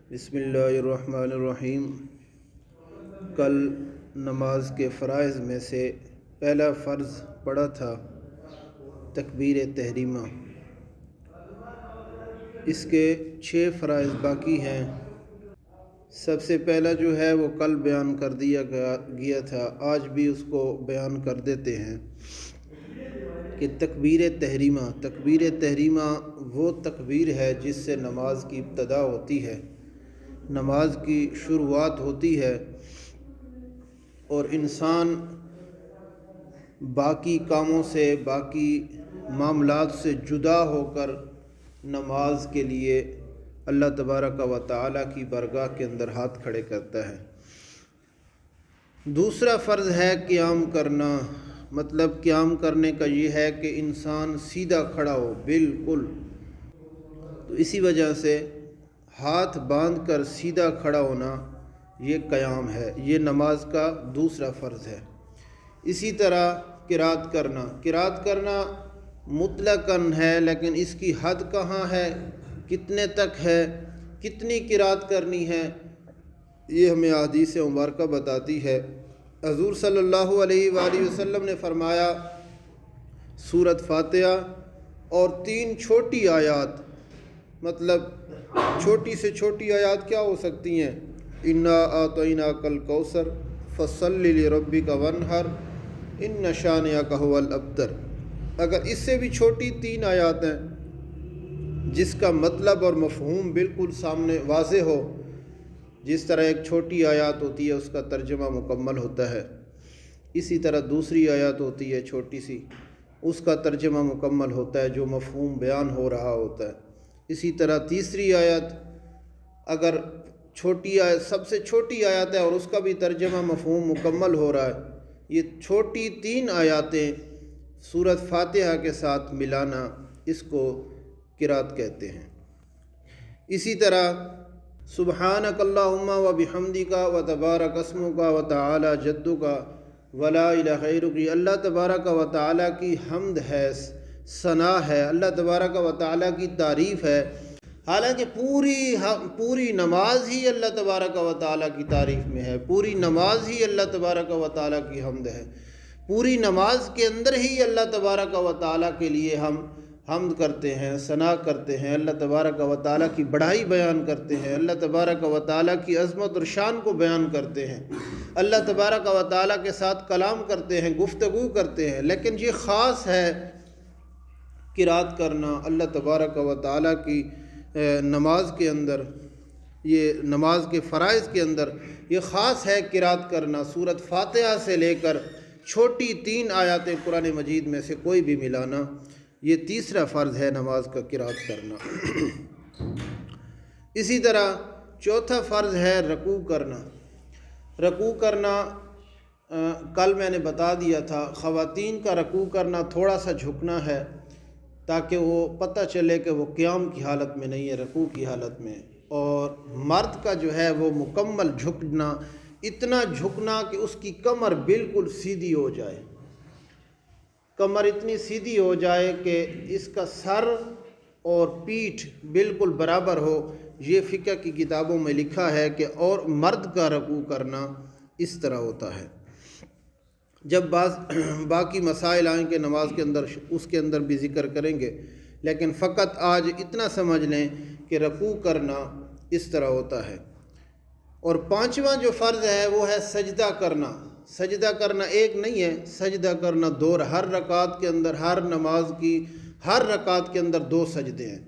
بسم اللہ الرحمن الرحیم۔ کل نماز کے فرائض میں سے پہلا فرض پڑھا تھا تکبیر تحریمہ۔ اس کے 6 فرائض باقی ہیں۔ سب سے پہلا جو ہے وہ کل بیان کر دیا گیا تھا، آج بھی اس کو بیان کر دیتے ہیں کہ تکبیر تحریمہ وہ تکبیر ہے جس سے نماز کی ابتدا ہوتی ہے، نماز کی شروعات ہوتی ہے، اور انسان باقی کاموں سے، باقی معاملات سے جدا ہو کر نماز کے لیے اللہ تبارک و تعالیٰ کی بارگاہ کے اندر ہاتھ کھڑے کرتا ہے۔ دوسرا فرض ہے قیام کرنا، مطلب قیام کرنے کا یہ ہے کہ انسان سیدھا کھڑا ہو بالکل، تو اسی وجہ سے ہاتھ باندھ کر سیدھا کھڑا ہونا یہ قیام ہے، یہ نماز کا دوسرا فرض ہے۔ اسی طرح قرات کرنا مطلقاً ہے، لیکن اس کی حد کہاں ہے، کتنے تک ہے، کتنی قرات کرنی ہے، یہ ہمیں احادیث مبارکہ بتاتی ہے۔ حضور صلی اللہ علیہ وآلہ وسلم نے فرمایا سورۃ فاتحہ اور 3 چھوٹی آیات، مطلب چھوٹی سے چھوٹی آیات کیا ہو سکتی ہیں؟ انا اعطیناک الکوثر فصل لربک وانحر ان شانئک ھو الابتر۔ اگر اس سے بھی چھوٹی 3 آیات ہیں جس کا مطلب اور مفہوم بالکل سامنے واضح ہو، جس طرح ایک چھوٹی آیات ہوتی ہے اس کا ترجمہ مکمل ہوتا ہے، اسی طرح دوسری آیات ہوتی ہے چھوٹی سی، اس کا ترجمہ مکمل ہوتا ہے جو مفہوم بیان ہو رہا ہوتا ہے۔ اسی طرح تیسری آیت اگر چھوٹی آیت، سب سے چھوٹی آیت ہے اور اس کا بھی ترجمہ مفہوم مکمل ہو رہا ہے، یہ چھوٹی 3 آیاتیں سورۃ فاتحہ کے ساتھ ملانا، اس کو قرات کہتے ہیں۔ اسی طرح سبحانک اللہم و بحمدک و تبارک اسمک و تعالی جدک ولا الہ غیرک، یہ اللہ تبارک و تعالیٰ کی حمد ہے، ثنا ہے، اللہ تبارک و تعالیٰ کی تعریف ہے۔ حالانکہ پوری نماز ہی اللہ تبارک و تعالیٰ کی تعریف میں ہے، پوری نماز ہی اللہ تبارک و تعالیٰ کی حمد ہے، پوری نماز کے اندر ہی اللہ تبارک و تعالیٰ کے لیے ہم حمد کرتے ہیں، ثنا کرتے ہیں، اللہ تبارک و تعالیٰ کی بڑائی بیان کرتے ہیں، اللہ تبارک و تعالیٰ کی عظمت اور شان کو بیان کرتے ہیں، اللہ تبارک و تعالیٰ کے ساتھ کلام کرتے ہیں، گفتگو کرتے ہیں۔ لیکن یہ خاص ہے قرات کرنا اللہ تبارک و تعالیٰ کی نماز کے اندر، یہ نماز کے فرائض کے اندر یہ خاص ہے قرات کرنا، سورۃ فاتحہ سے لے کر چھوٹی 3 آیاتیں قرآن مجید میں سے کوئی بھی ملانا، یہ تیسرا فرض ہے نماز کا قرات کرنا۔ اسی طرح چوتھا فرض ہے رکوع کرنا۔ کل میں نے بتا دیا تھا، خواتین کا رکوع کرنا تھوڑا سا جھکنا ہے تاکہ وہ پتہ چلے کہ وہ قیام کی حالت میں نہیں ہے، رکوع کی حالت میں، اور مرد کا جو ہے وہ مکمل جھکنا، اتنا جھکنا کہ اس کی کمر بالکل سیدھی ہو جائے، کمر اتنی سیدھی ہو جائے کہ اس کا سر اور پیٹھ بالکل برابر ہو۔ یہ فقہ کی کتابوں میں لکھا ہے کہ اور مرد کا رکوع کرنا اس طرح ہوتا ہے۔ جب باقی مسائل آئیں گے نماز کے اندر، اس کے اندر بھی ذکر کریں گے، لیکن فقط آج اتنا سمجھ لیں کہ رکوع کرنا اس طرح ہوتا ہے۔ اور 5واں جو فرض ہے وہ ہے سجدہ کرنا ایک نہیں ہے، سجدہ کرنا 2، ہر رکعت کے اندر، ہر نماز کی ہر رکعت کے اندر 2 سجدے ہیں،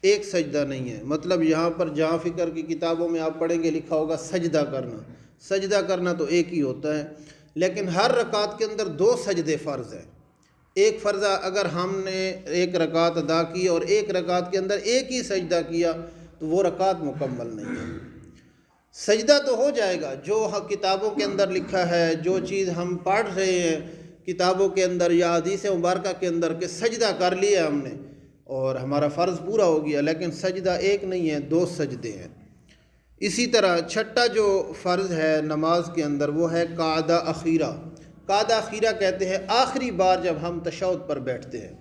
ایک سجدہ نہیں ہے۔ مطلب یہاں پر جہاں فکر کی کتابوں میں آپ پڑھیں گے لکھا ہوگا سجدہ کرنا تو ایک ہی ہوتا ہے، لیکن ہر رکعت کے اندر 2 سجدے فرض ہیں۔ ایک فرض اگر ہم نے ایک رکعت ادا کی اور ایک رکعت کے اندر ایک ہی سجدہ کیا تو وہ رکعت مکمل نہیں ہے۔ سجدہ تو ہو جائے گا، جو کتابوں کے اندر لکھا ہے، جو چیز ہم پڑھ رہے ہیں کتابوں کے اندر یا حدیث مبارکہ کے اندر کہ سجدہ کر لیا ہم نے اور ہمارا فرض پورا ہو گیا، لیکن سجدہ ایک نہیں ہے، 2 سجدے ہیں۔ اسی طرح چھٹا جو فرض ہے نماز کے اندر وہ ہے قعدہ اخیرہ کہتے ہیں آخری بار جب ہم تشہد پر بیٹھتے ہیں۔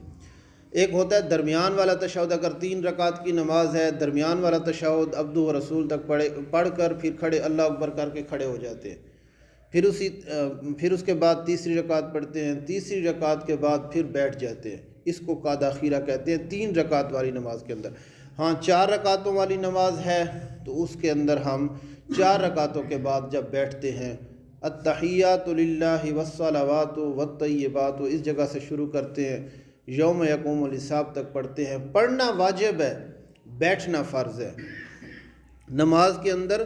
ایک ہوتا ہے درمیان والا تشہد، اگر 3 رکعت کی نماز ہے، درمیان والا تشہد عبدہ و رسول تک پڑھ کر پھر کھڑے اللہ اکبر کر کے کھڑے ہو جاتے ہیں، پھر اس کے بعد تیسری رکعت پڑھتے ہیں، تیسری رکعت کے بعد پھر بیٹھ جاتے ہیں، اس کو قاد اخیرہ کہتے ہیں 3 رکعت والی نماز کے اندر۔ ہاں 4 رکعتوں والی نماز ہے تو اس کے اندر ہم 4 رکعتوں کے بعد جب بیٹھتے ہیں التحیات للہ والصلوات والطیبات، اس جگہ سے شروع کرتے ہیں، یوم یقوم الحساب تک پڑھتے ہیں۔ پڑھنا واجب ہے، بیٹھنا فرض ہے۔ نماز کے اندر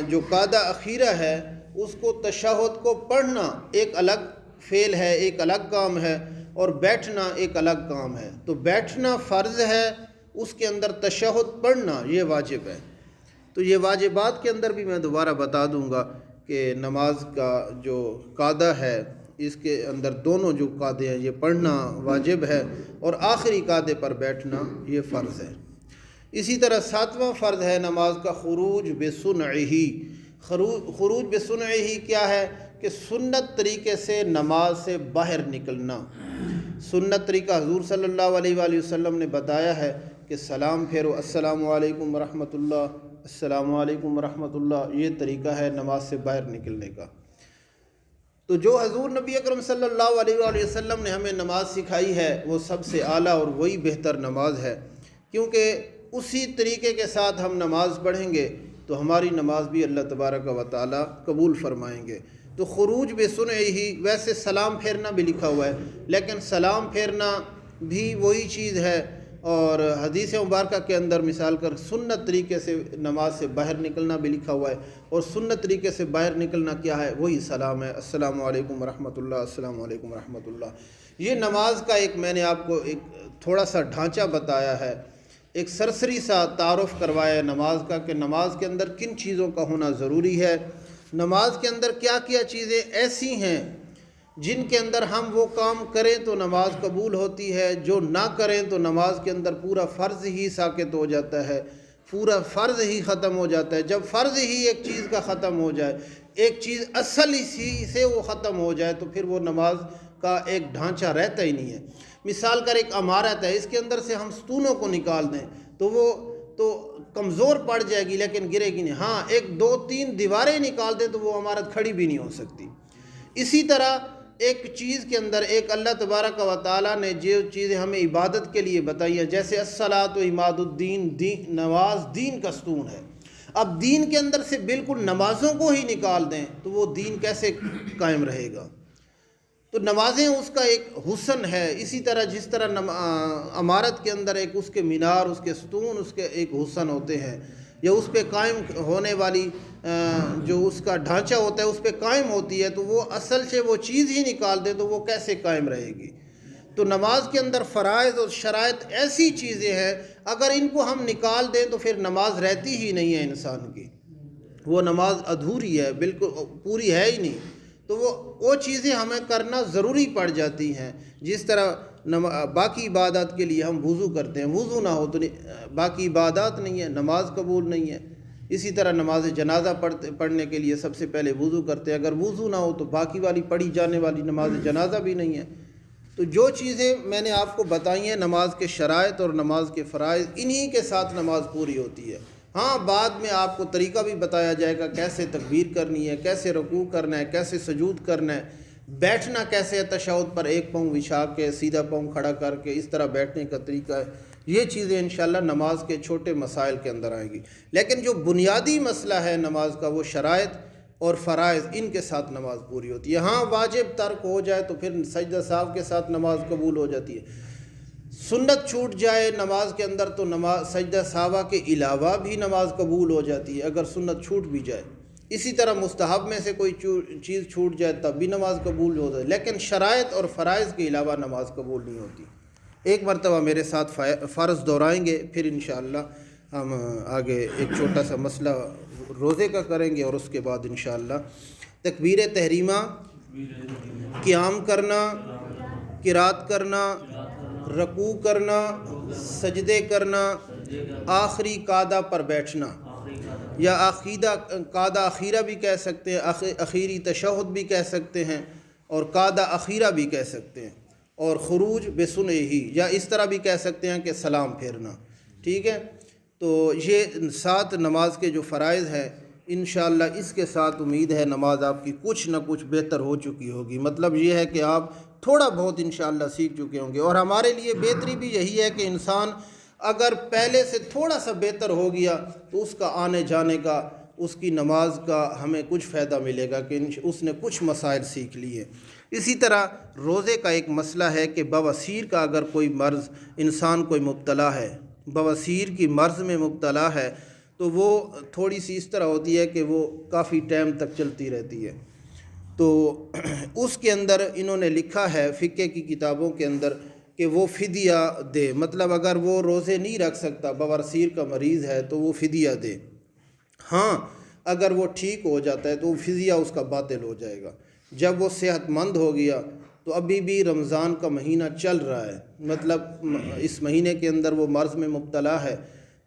جو قادہ اخیرہ ہے اس کو تشہد کو پڑھنا ایک الگ فعل ہے، ایک الگ کام ہے، اور بیٹھنا ایک الگ کام ہے۔ تو بیٹھنا فرض ہے، اس کے اندر تشہد پڑھنا یہ واجب ہے۔ تو یہ واجبات کے اندر بھی میں دوبارہ بتا دوں گا کہ نماز کا جو قادہ ہے اس کے اندر دونوں جو قادے ہیں یہ پڑھنا واجب ہے، اور آخری قادے پر بیٹھنا یہ فرض ہے۔ اسی طرح 7واں فرض ہے نماز کا خروج بسنعہ۔ خروج بسنعہ کیا ہے کہ سنت طریقے سے نماز سے باہر نکلنا۔ سنت طریقہ حضور صلی اللہ علیہ وآلہ وسلم نے بتایا ہے کہ سلام پھیرو، السلام علیکم ورحمۃ اللہ، السلام علیکم ورحمۃ اللہ، یہ طریقہ ہے نماز سے باہر نکلنے کا۔ تو جو حضور نبی اکرم صلی اللہ علیہ وآلہ وسلم نے ہمیں نماز سکھائی ہے وہ سب سے اعلیٰ اور وہی بہتر نماز ہے، کیونکہ اسی طریقے کے ساتھ ہم نماز پڑھیں گے تو ہماری نماز بھی اللہ تبارک و تعالیٰ قبول فرمائیں گے۔ تو خروج بسنعہ، ویسے سلام پھیرنا بھی لکھا ہوا ہے، لیکن سلام پھیرنا بھی وہی چیز ہے، اور حدیث مبارکہ کے اندر مثال کر سنت طریقے سے نماز سے باہر نکلنا بھی لکھا ہوا ہے، اور سنت طریقے سے باہر نکلنا کیا ہے؟ وہی سلام ہے، السلام علیکم ورحمۃ اللہ، السلام علیکم ورحمۃ اللہ۔ یہ نماز کا ایک میں نے آپ کو ایک تھوڑا سا ڈھانچہ بتایا ہے، ایک سرسری سا تعارف کروایا ہے نماز کا، کہ نماز کے اندر کن چیزوں کا ہونا ضروری ہے، نماز کے اندر کیا کیا چیزیں ایسی ہیں جن کے اندر ہم وہ کام کریں تو نماز قبول ہوتی ہے، جو نہ کریں تو نماز کے اندر پورا فرض ہی ساقط ہو جاتا ہے، پورا فرض ہی ختم ہو جاتا ہے۔ جب فرض ہی ایک چیز کا ختم ہو جائے، ایک چیز اصل ہی سے وہ ختم ہو جائے، تو پھر وہ نماز کا ایک ڈھانچہ رہتا ہی نہیں ہے۔ مثال کر ایک عمارت ہے، اس کے اندر سے ہم ستونوں کو نکال دیں تو وہ تو کمزور پڑ جائے گی لیکن گرے گی نہیں۔ ہاں 1 2 3 دیواریں نکال دیں تو وہ عمارت کھڑی بھی نہیں ہو سکتی۔ اسی طرح ایک چیز کے اندر ایک اللہ تبارک و تعالیٰ نے جو چیزیں ہمیں عبادت کے لیے بتائی ہیں، جیسے الصلاۃ و عماد الدین، نماز دین کا ستون ہے۔ اب دین کے اندر سے بالکل نمازوں کو ہی نکال دیں تو وہ دین کیسے قائم رہے گا؟ تو نمازیں اس کا ایک حسن ہے۔ اسی طرح جس طرح عمارت کے اندر ایک اس کے مینار، اس کے ستون، اس کے ایک حسن ہوتے ہیں، یا اس پہ قائم ہونے والی جو اس کا ڈھانچہ ہوتا ہے اس پہ قائم ہوتی ہے، تو وہ اصل سے وہ چیز ہی نکال دے تو وہ کیسے قائم رہے گی؟ تو نماز کے اندر فرائض اور شرائط ایسی چیزیں ہیں، اگر ان کو ہم نکال دیں تو پھر نماز رہتی ہی نہیں ہے انسان کی، وہ نماز ادھوری ہے، بالکل پوری ہے ہی نہیں۔ تو وہ چیزیں ہمیں کرنا ضروری پڑ جاتی ہیں۔ جس طرح باقی عبادات کے لیے ہم وضو کرتے ہیں، وضو نہ ہو تو باقی عبادات نہیں ہے، نماز قبول نہیں ہے۔ اسی طرح نماز جنازہ پڑھنے کے لیے سب سے پہلے وضو کرتے ہیں، اگر وضو نہ ہو تو باقی والی پڑھی جانے والی نماز جنازہ بھی نہیں ہے۔ تو جو چیزیں میں نے آپ کو بتائی ہیں نماز کے شرائط اور نماز کے فرائض، انہی کے ساتھ نماز پوری ہوتی ہے۔ ہاں بعد میں آپ کو طریقہ بھی بتایا جائے گا، کیسے تکبیر کرنی ہے، کیسے رکوع کرنا ہے، کیسے سجود کرنا ہے، بیٹھنا کیسے ہے، تشہد پر 1 پاؤں بچھا کے سیدھا پاؤں کھڑا کر کے اس طرح بیٹھنے کا طریقہ ہے۔ یہ چیزیں انشاءاللہ نماز کے چھوٹے مسائل کے اندر آئیں گی، لیکن جو بنیادی مسئلہ ہے نماز کا وہ شرائط اور فرائض، ان کے ساتھ نماز پوری ہوتی ہے۔ ہاں واجب ترک ہو جائے تو پھر سجدہ سہو کے ساتھ نماز قبول ہو جاتی ہے۔ سنت چھوٹ جائے نماز کے اندر تو سجدہ سہو کے علاوہ بھی نماز قبول ہو جاتی ہے اگر سنت چھوٹ بھی جائے۔ اسی طرح مستحب میں سے کوئی چیز چھوٹ جائے تب بھی نماز قبول ہو جائے، لیکن شرائط اور فرائض کے علاوہ نماز قبول نہیں ہوتی۔ ایک مرتبہ میرے ساتھ فرض دہرائیں گے، پھر انشاءاللہ ہم آگے ایک چھوٹا سا مسئلہ روزے کا کریں گے، اور اس کے بعد انشاءاللہ تکبیر تحریمہ، قیام کرنا، قرات کرنا، رکوع کرنا، سجدے کرنا، آخری قعدہ پر بیٹھنا، یا قعدہ اخیرہ بھی کہہ سکتے ہیں، اخیری تشہد بھی کہہ سکتے ہیں، اور قعدہ اخیرہ بھی کہہ سکتے ہیں، اور خروج بسنہ ہی، یا اس طرح بھی کہہ سکتے ہیں کہ سلام پھیرنا، ٹھیک ہے۔ تو یہ 7 نماز کے جو فرائض ہیں، انشاءاللہ اس کے ساتھ امید ہے نماز آپ کی کچھ نہ کچھ بہتر ہو چکی ہوگی۔ مطلب یہ ہے کہ آپ تھوڑا بہت انشاءاللہ سیکھ چکے ہوں گے، اور ہمارے لیے بہتری بھی یہی ہے کہ انسان اگر پہلے سے تھوڑا سا بہتر ہو گیا تو اس کا آنے جانے کا، اس کی نماز کا ہمیں کچھ فائدہ ملے گا کہ اس نے کچھ مسائل سیکھ لیے۔ اسی طرح روزے کا ایک مسئلہ ہے کہ بواسیر کا اگر کوئی مرض انسان کوئی مبتلا ہے، بواسیر کی مرض میں مبتلا ہے، تو وہ تھوڑی سی اس طرح ہوتی ہے کہ وہ کافی ٹائم تک چلتی رہتی ہے۔ تو اس کے اندر انہوں نے لکھا ہے فقہ کی کتابوں کے اندر کہ وہ فدیہ دے، مطلب اگر وہ روزے نہیں رکھ سکتا، بواسیر کا مریض ہے تو وہ فدیہ دے۔ ہاں اگر وہ ٹھیک ہو جاتا ہے تو وہ فدیہ اس کا باطل ہو جائے گا۔ جب وہ صحت مند ہو گیا تو ابھی بھی رمضان کا مہینہ چل رہا ہے، مطلب اس مہینے کے اندر وہ مرض میں مبتلا ہے،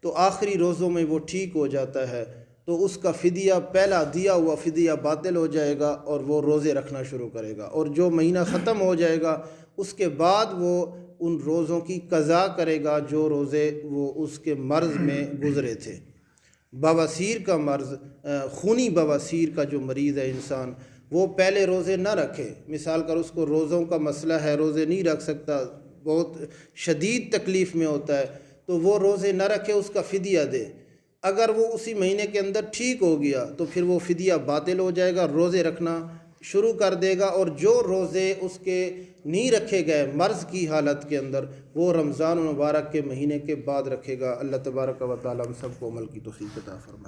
تو آخری روزوں میں وہ ٹھیک ہو جاتا ہے تو اس کا فدیہ، پہلا دیا ہوا فدیہ باطل ہو جائے گا اور وہ روزے رکھنا شروع کرے گا، اور جو مہینہ ختم ہو جائے گا اس کے بعد وہ ان روزوں کی قضا کرے گا جو روزے وہ اس کے مرض میں گزرے تھے۔ بواسیر کا مرض، خونی بواسیر کا جو مریض ہے انسان، وہ پہلے روزے نہ رکھے، مثال کر اس کو روزوں کا مسئلہ ہے، روزے نہیں رکھ سکتا، بہت شدید تکلیف میں ہوتا ہے، تو وہ روزے نہ رکھے، اس کا فدیہ دے۔ اگر وہ اسی مہینے کے اندر ٹھیک ہو گیا تو پھر وہ فدیہ باطل ہو جائے گا، روزے رکھنا شروع کر دے گا، اور جو روزے اس کے نہیں رکھے گئے مرض کی حالت کے اندر وہ رمضان المبارک کے مہینے کے بعد رکھے گا۔ اللہ تبارک و تعالی ہم سب کو عمل کی توفیق عطا فرمائے۔